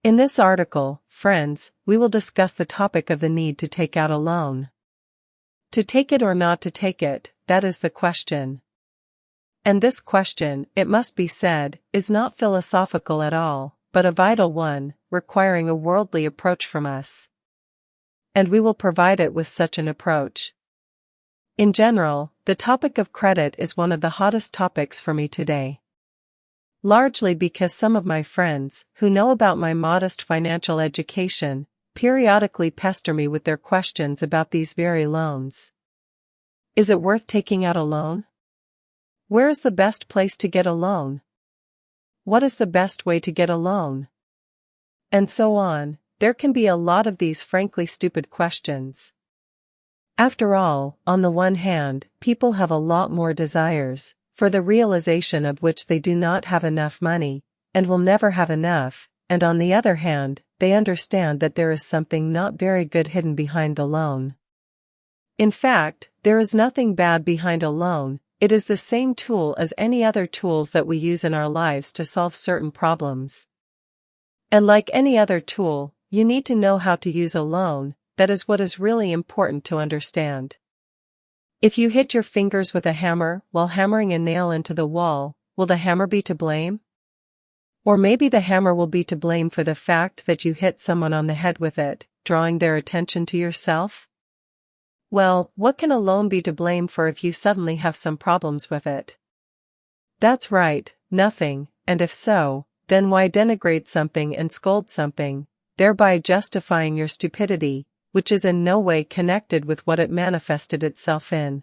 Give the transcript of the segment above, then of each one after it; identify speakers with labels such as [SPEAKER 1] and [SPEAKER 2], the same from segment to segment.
[SPEAKER 1] In this article, friends, we will discuss the topic of the need to take out a loan. To take it or not to take it, that is the question. And this question, it must be said, is not philosophical at all, but a vital one, requiring a worldly approach from us. And we will provide it with such an approach. In general, the topic of credit is one of the hottest topics for me today. Largely because some of my friends, who know about my modest financial education, periodically pester me with their questions about these very loans. Is it worth taking out a loan? Where is the best place to get a loan? What is the best way to get a loan? And so on. There can be a lot of these frankly stupid questions. After all, on the one hand, people have a lot more desires, for the realization of which they do not have enough money, and will never have enough, and on the other hand, they understand that there is something not very good hidden behind the loan. In fact, there is nothing bad behind a loan. It is the same tool as any other tools that we use in our lives to solve certain problems. And like any other tool, you need to know how to use a loan. That is what is really important to understand. If you hit your fingers with a hammer while hammering a nail into the wall, will the hammer be to blame? Or maybe the hammer will be to blame for the fact that you hit someone on the head with it, drawing their attention to yourself? Well, what can a loan be to blame for if you suddenly have some problems with it? That's right, nothing, and if so, then why denigrate something and scold something, thereby justifying your stupidity, which is in no way connected with what it manifested itself in.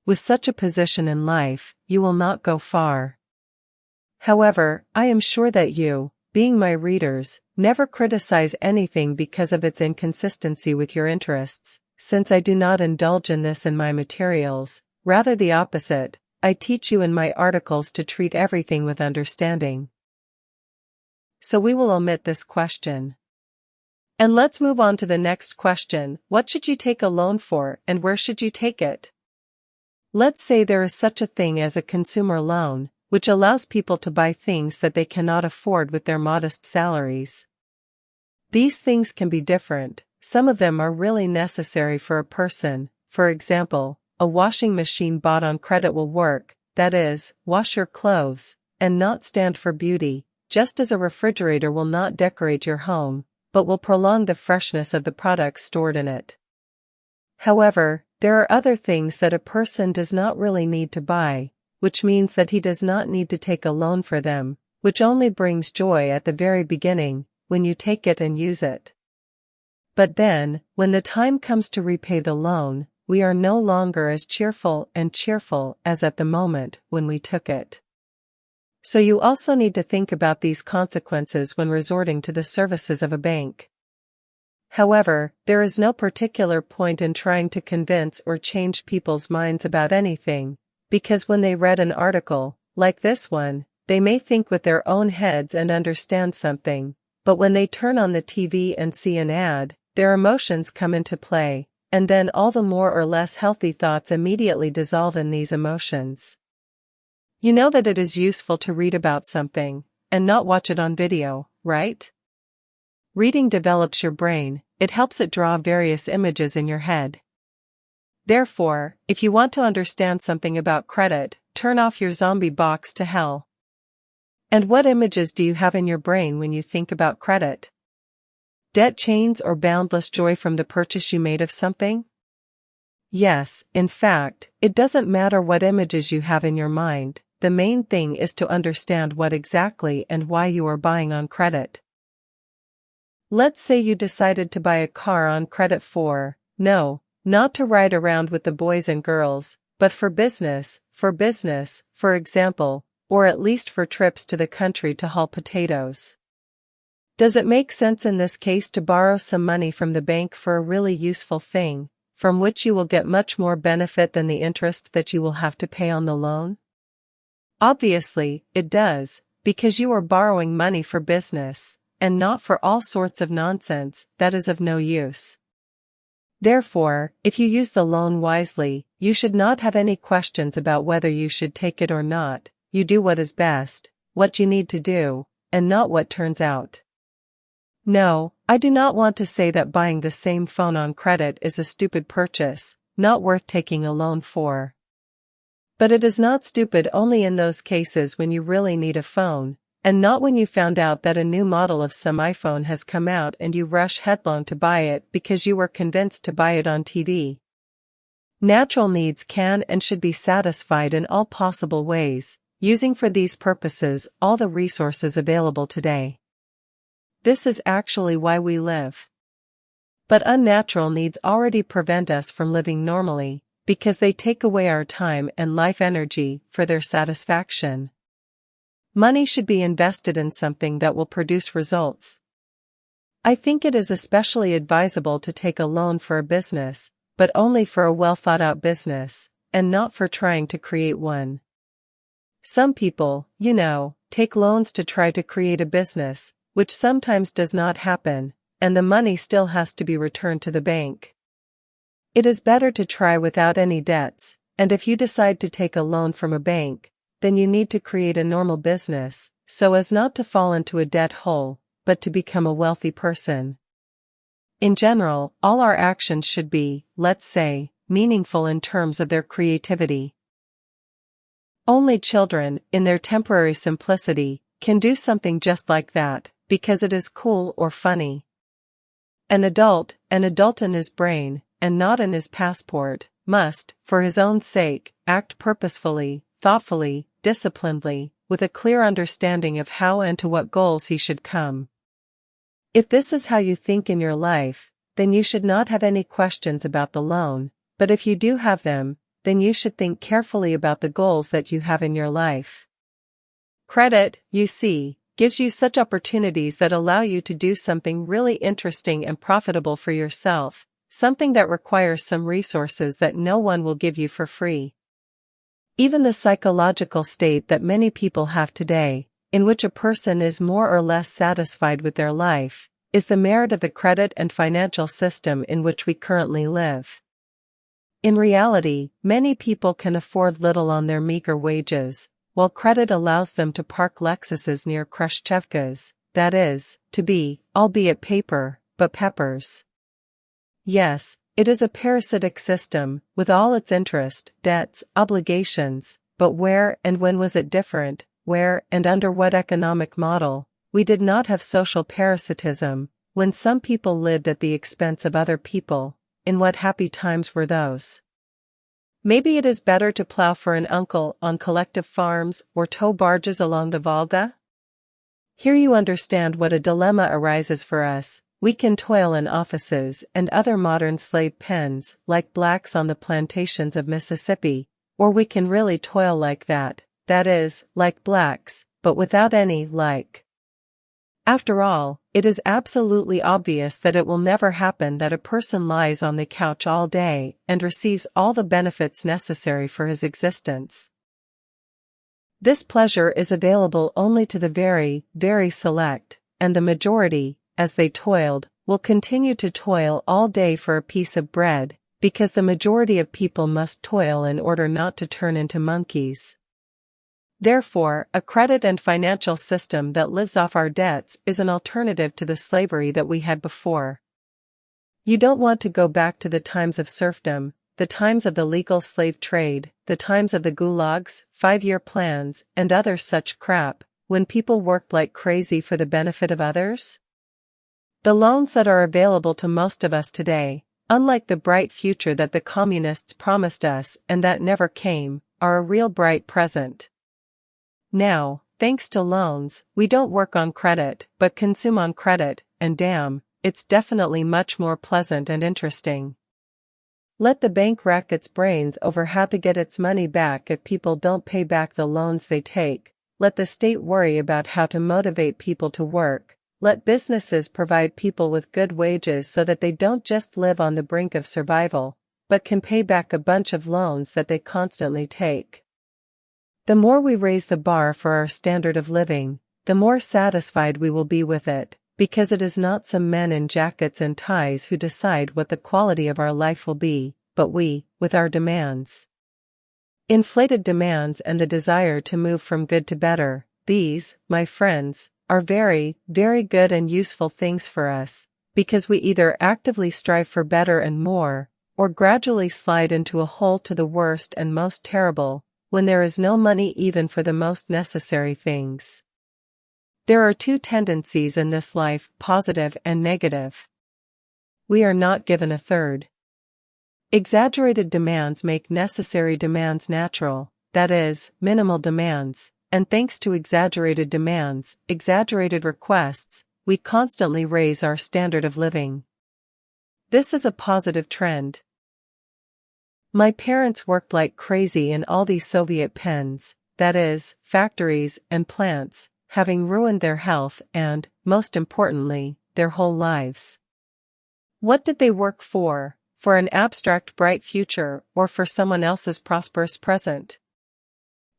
[SPEAKER 1] With such a position in life, you will not go far. However, I am sure that you, being my readers, never criticize anything because of its inconsistency with your interests, since I do not indulge in this in my materials, rather the opposite. I teach you in my articles to treat everything with understanding. So we will omit this question. And let's move on to the next question. What should you take a loan for, and where should you take it? Let's say there is such a thing as a consumer loan, which allows people to buy things that they cannot afford with their modest salaries. These things can be different. Some of them are really necessary for a person. For example, a washing machine bought on credit will work, that is, wash your clothes, and not stand for beauty, just as a refrigerator will not decorate your home, but will prolong the freshness of the products stored in it. However, there are other things that a person does not really need to buy, which means that he does not need to take a loan for them, which only brings joy at the very beginning, when you take it and use it. But then, when the time comes to repay the loan, we are no longer as cheerful as at the moment when we took it. So you also need to think about these consequences when resorting to the services of a bank. However, there is no particular point in trying to convince or change people's minds about anything, because when they read an article, like this one, they may think with their own heads and understand something, but when they turn on the TV and see an ad, their emotions come into play, and then all the more or less healthy thoughts immediately dissolve in these emotions. You know that it is useful to read about something, and not watch it on video, right? Reading develops your brain, it helps it draw various images in your head. Therefore, if you want to understand something about credit, turn off your zombie box to hell. And what images do you have in your brain when you think about credit? Debt chains or boundless joy from the purchase you made of something? Yes, in fact, it doesn't matter what images you have in your mind. The main thing is to understand what exactly and why you are buying on credit. Let's say you decided to buy a car on credit not to ride around with the boys and girls, but for business, for example, or at least for trips to the country to haul potatoes. Does it make sense in this case to borrow some money from the bank for a really useful thing, from which you will get much more benefit than the interest that you will have to pay on the loan? Obviously, it does, because you are borrowing money for business, and not for all sorts of nonsense that is of no use. Therefore, if you use the loan wisely, you should not have any questions about whether you should take it or not. You do what is best, what you need to do, and not what turns out. No, I do not want to say that buying the same phone on credit is a stupid purchase, not worth taking a loan for. But it is not stupid only in those cases when you really need a phone, and not when you found out that a new model of some iPhone has come out and you rush headlong to buy it because you were convinced to buy it on TV. Natural needs can and should be satisfied in all possible ways, using for these purposes all the resources available today. This is actually why we live. But unnatural needs already prevent us from living normally, because they take away our time and life energy for their satisfaction. Money should be invested in something that will produce results. I think it is especially advisable to take a loan for a business, but only for a well-thought-out business, and not for trying to create one. Some people, take loans to try to create a business, which sometimes does not happen, and the money still has to be returned to the bank. It is better to try without any debts, and if you decide to take a loan from a bank, then you need to create a normal business, so as not to fall into a debt hole, but to become a wealthy person. In general, all our actions should be, let's say, meaningful in terms of their creativity. Only children, in their temporary simplicity, can do something just like that, because it is cool or funny. An adult in his brain, and not in his passport, must, for his own sake, act purposefully, thoughtfully, disciplinedly, with a clear understanding of how and to what goals he should come. If this is how you think in your life, then you should not have any questions about the loan, but if you do have them, then you should think carefully about the goals that you have in your life. Credit, you see, gives you such opportunities that allow you to do something really interesting and profitable for yourself, something that requires some resources that no one will give you for free. Even the psychological state that many people have today, in which a person is more or less satisfied with their life, is the merit of the credit and financial system in which we currently live. In reality, many people can afford little on their meager wages, while credit allows them to park Lexuses near Khrushchevkas, that is, to be, albeit paper, but peppers. Yes, it is a parasitic system, with all its interest, debts, obligations, but where and when was it different, where and under what economic model? We did not have social parasitism, when some people lived at the expense of other people. In what happy times were those? Maybe it is better to plow for an uncle on collective farms or tow barges along the Volga? Here you understand what a dilemma arises for us. We can toil in offices and other modern slave pens like blacks on the plantations of Mississippi, or we can really toil like that is, like blacks, but without any like. After all, it is absolutely obvious that it will never happen that a person lies on the couch all day and receives all the benefits necessary for his existence. This pleasure is available only to the very, very select, and the majority, as they toiled, will continue to toil all day for a piece of bread, because the majority of people must toil in order not to turn into monkeys. Therefore, a credit and financial system that lives off our debts is an alternative to the slavery that we had before. You don't want to go back to the times of serfdom, the times of the legal slave trade, the times of the gulags, 5-year plans, and other such crap, when people worked like crazy for the benefit of others? The loans that are available to most of us today, unlike the bright future that the communists promised us and that never came, are a real bright present. Now, thanks to loans, we don't work on credit, but consume on credit, and damn, it's definitely much more pleasant and interesting. Let the bank rack its brains over how to get its money back if people don't pay back the loans they take. Let the state worry about how to motivate people to work. Let businesses provide people with good wages so that they don't just live on the brink of survival, but can pay back a bunch of loans that they constantly take. The more we raise the bar for our standard of living, the more satisfied we will be with it, because it is not some men in jackets and ties who decide what the quality of our life will be, but we, with our demands. Inflated demands and the desire to move from good to better, these, my friends, are very, very good and useful things for us, because we either actively strive for better and more, or gradually slide into a hole to the worst and most terrible, when there is no money even for the most necessary things. There are two tendencies in this life, positive and negative. We are not given a third. Exaggerated demands make necessary demands natural, that is, minimal demands, and thanks to exaggerated demands, exaggerated requests, we constantly raise our standard of living. This is a positive trend. My parents worked like crazy in all these Soviet pens, that is, factories and plants, having ruined their health and, most importantly, their whole lives. What did they work for? For an abstract bright future or for someone else's prosperous present?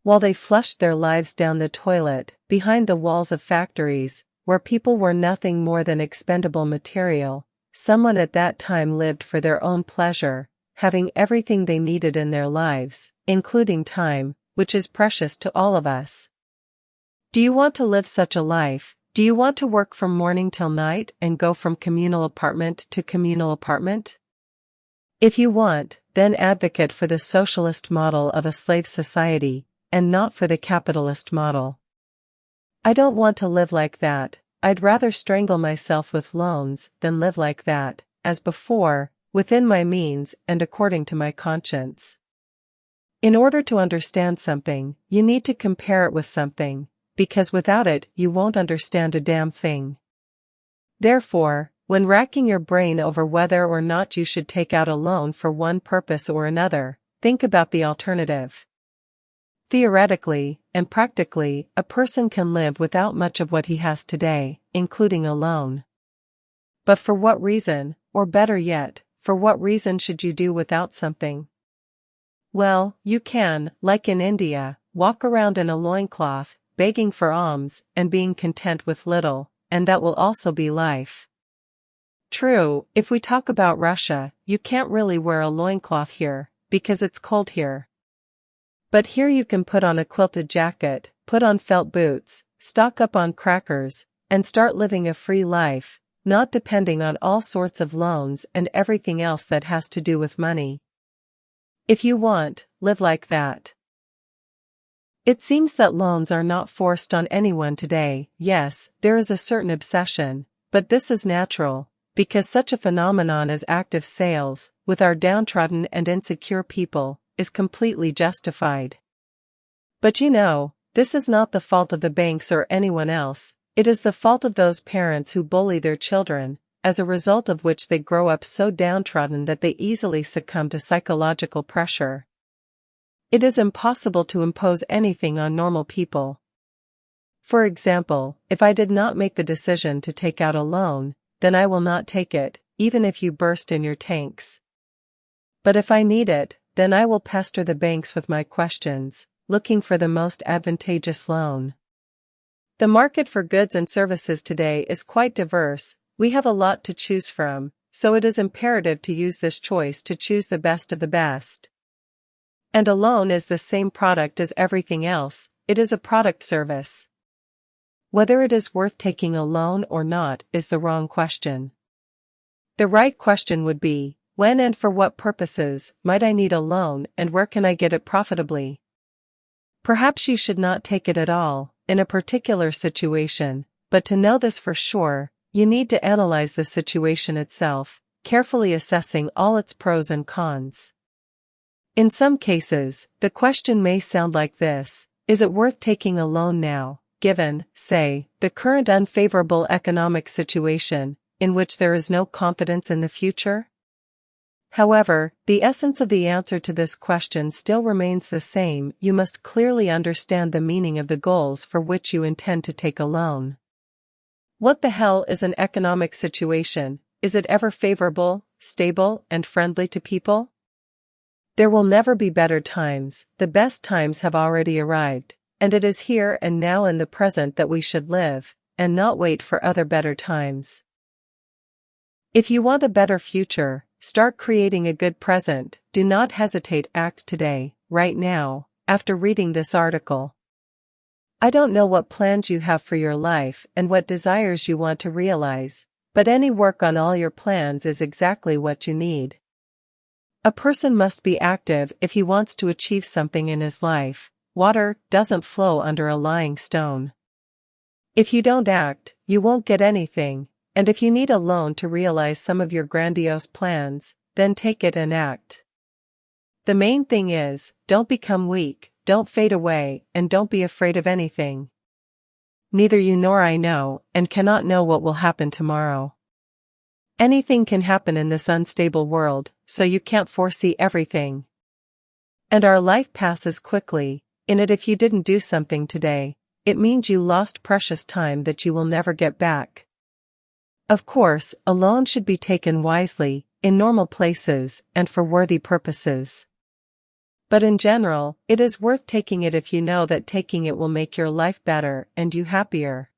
[SPEAKER 1] While they flushed their lives down the toilet, behind the walls of factories, where people were nothing more than expendable material, someone at that time lived for their own pleasure, having everything they needed in their lives, including time, which is precious to all of us. Do you want to live such a life? Do you want to work from morning till night and go from communal apartment to communal apartment? If you want, then advocate for the socialist model of a slave society, and not for the capitalist model. I don't want to live like that. I'd rather strangle myself with loans than live like that, as before, within my means and according to my conscience. In order to understand something, you need to compare it with something, because without it you won't understand a damn thing. Therefore, when racking your brain over whether or not you should take out a loan for one purpose or another, think about the alternative. Theoretically and practically, a person can live without much of what he has today, including a loan. But for what reason, or better yet, for what reason should you do without something? Well, you can, like in India, walk around in a loincloth, begging for alms, and being content with little, and that will also be life. True, if we talk about Russia, you can't really wear a loincloth here, because it's cold here. But here you can put on a quilted jacket, put on felt boots, stock up on crackers, and start living a free life, not depending on all sorts of loans and everything else that has to do with money. If you want, live like that. It seems that loans are not forced on anyone today. Yes, there is a certain obsession, but this is natural, because such a phenomenon as active sales, with our downtrodden and insecure people, is completely justified. But you know, this is not the fault of the banks or anyone else. It is the fault of those parents who bully their children, as a result of which they grow up so downtrodden that they easily succumb to psychological pressure. It is impossible to impose anything on normal people. For example, if I did not make the decision to take out a loan, then I will not take it, even if you burst in your tanks. But if I need it, then I will pester the banks with my questions, looking for the most advantageous loan. The market for goods and services today is quite diverse. We have a lot to choose from, so it is imperative to use this choice to choose the best of the best. And a loan is the same product as everything else, it is a product service. Whether it is worth taking a loan or not is the wrong question. The right question would be, when and for what purposes might I need a loan and where can I get it profitably? Perhaps you should not take it at all, in a particular situation, but to know this for sure, you need to analyze the situation itself, carefully assessing all its pros and cons. In some cases, the question may sound like this: is it worth taking a loan now, given, say, the current unfavorable economic situation, in which there is no confidence in the future? However, the essence of the answer to this question still remains the same. You must clearly understand the meaning of the goals for which you intend to take a loan. What the hell is an economic situation? Is it ever favorable, stable, and friendly to people? There will never be better times. The best times have already arrived, and it is here and now in the present that we should live, and not wait for other better times. If you want a better future, start creating a good present. Do not hesitate, act today, right now, after reading this article. I don't know what plans you have for your life and what desires you want to realize, but any work on all your plans is exactly what you need. A person must be active if he wants to achieve something in his life. Water doesn't flow under a lying stone. If you don't act, you won't get anything, and if you need a loan to realize some of your grandiose plans, then take it and act. The main thing is, don't become weak, don't fade away, and don't be afraid of anything. Neither you nor I know, and cannot know what will happen tomorrow. Anything can happen in this unstable world, so you can't foresee everything. And our life passes quickly. In it, if you didn't do something today, it means you lost precious time that you will never get back. Of course, a loan should be taken wisely, in normal places, and for worthy purposes. But in general, it is worth taking it if you know that taking it will make your life better and you happier.